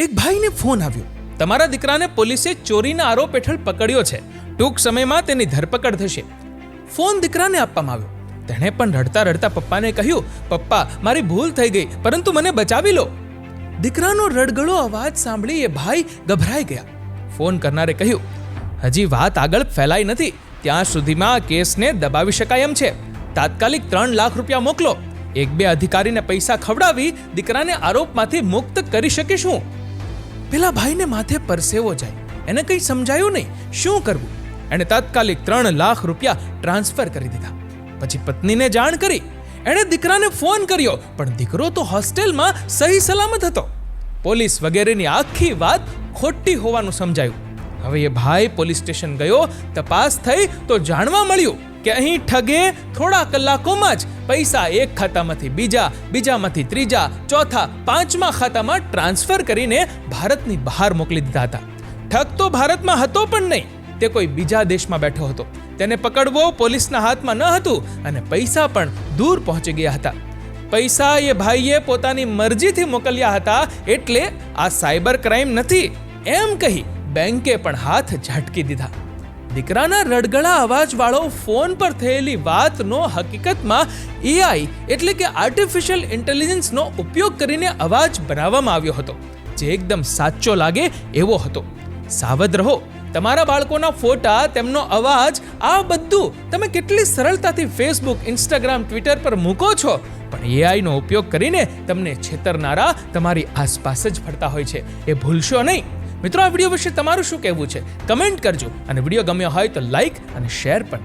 એક ભાઈને ફોન આવ્યો, તમારા દીકરાને પોલીસે ચોરીના આરોપ હેઠળ પકડ્યો છે, ટૂંક સમયમાં તેની ધરપકડ થશે. ફોન દીકરાને આપવામાં આવ્યો. તેણે પણ રડતા રડતા પપ્પાને કહ્યું, પપ્પા મારી ભૂલ થઈ ગઈ, પરંતુ મને બચાવી લો. દીકરાનો રડગળો અવાજ સાંભળી એ ભાઈ ગભરાઈ ગયા. ફોન કરનારે કહ્યું, હજી વાત આગળ ફેલાઈ નથી, ત્યાં સુધીમાં કેસને દબાવી શકાય એમ છે. તાત્કાલિક 3 લાખ રૂપિયા મોકલો. 1-2 અધિકારીને પૈસા ખવડાવી દીકરાને આરોપમાંથી મુક્ત કરી શકીશું. પેલા ભાઈને માથે પરસેવો જાય. એને કંઈ સમજાયું નહીં શું કરવું. એણે તાત્કાલિક 3 લાખ રૂપિયા ટ્રાન્સફર કરી દીધા. પછી પત્નીને જાણ કરી. એણે દીકરાને ફોન કર્યો, પણ દીકરો તો હોસ્ટેલમાં સહી સલામત હતો. પોલીસ વગેરેની આખી વાત ખોટી હોવાનું સમજાયું. હવે એ ભાઈ પોલીસ સ્ટેશન ગયો. તપાસ થઈ તો જાણવા મળ્યું કે અહીં ઠગે થોડા કલાકોમાં જ પૈસા એક ખાતામાંથી બીજામાંથી ત્રીજા, ચોથા, પાંચમા ખાતામાં ટ્રાન્સફર કરીને ભારતની બહાર મોકલી દીધા હતા. ઠગ તો ભારતમાં હતો પણ નહીં, તે કોઈ બીજા દેશમાં બેઠો હતો. તેને પકડવો પોલીસના હાથમાં ન હતું અને પૈસા પણ દૂર પહોંચી ગયા હતા. પૈસા એ ભાઈએ પોતાની મરજીથી મોકલ્યા હતા, એટલે આ સાયબર ક્રાઇમ નથી એમ કહી બેંકે પણ હાથ ઝાટકી દીધા. દીકરાના રડગળા અવાજવાળો ફોન પર થયેલી વાતનો હકીકતમાં AI એટલે કે આર્ટિફિશિયલ ઇન્ટેલિજન્સનો ઉપયોગ કરીને અવાજ બનાવવામાં આવ્યો હતો, જે એકદમ સાચો લાગે એવો હતો. સાવધ રહો. તમારા બાળકોના ફોટા, તેમનો અવાજ, આ બધું તમે કેટલી સરળતાથી ફેસબુક, ઇન્સ્ટાગ્રામ, ટ્વિટર પર મૂકો છો, પણ AI નો ઉપયોગ કરીને તમને છેતરનારા તમારી આસપાસ જ ફરતા હોય છે. એ ભૂલશો નહીં. મિત્રો, આ વિડીયો વિશે તમારું શું કહેવું છે કમેન્ટ કરજો, અને વિડીયો ગમ્યો હોય તો લાઈક અને શેર પણ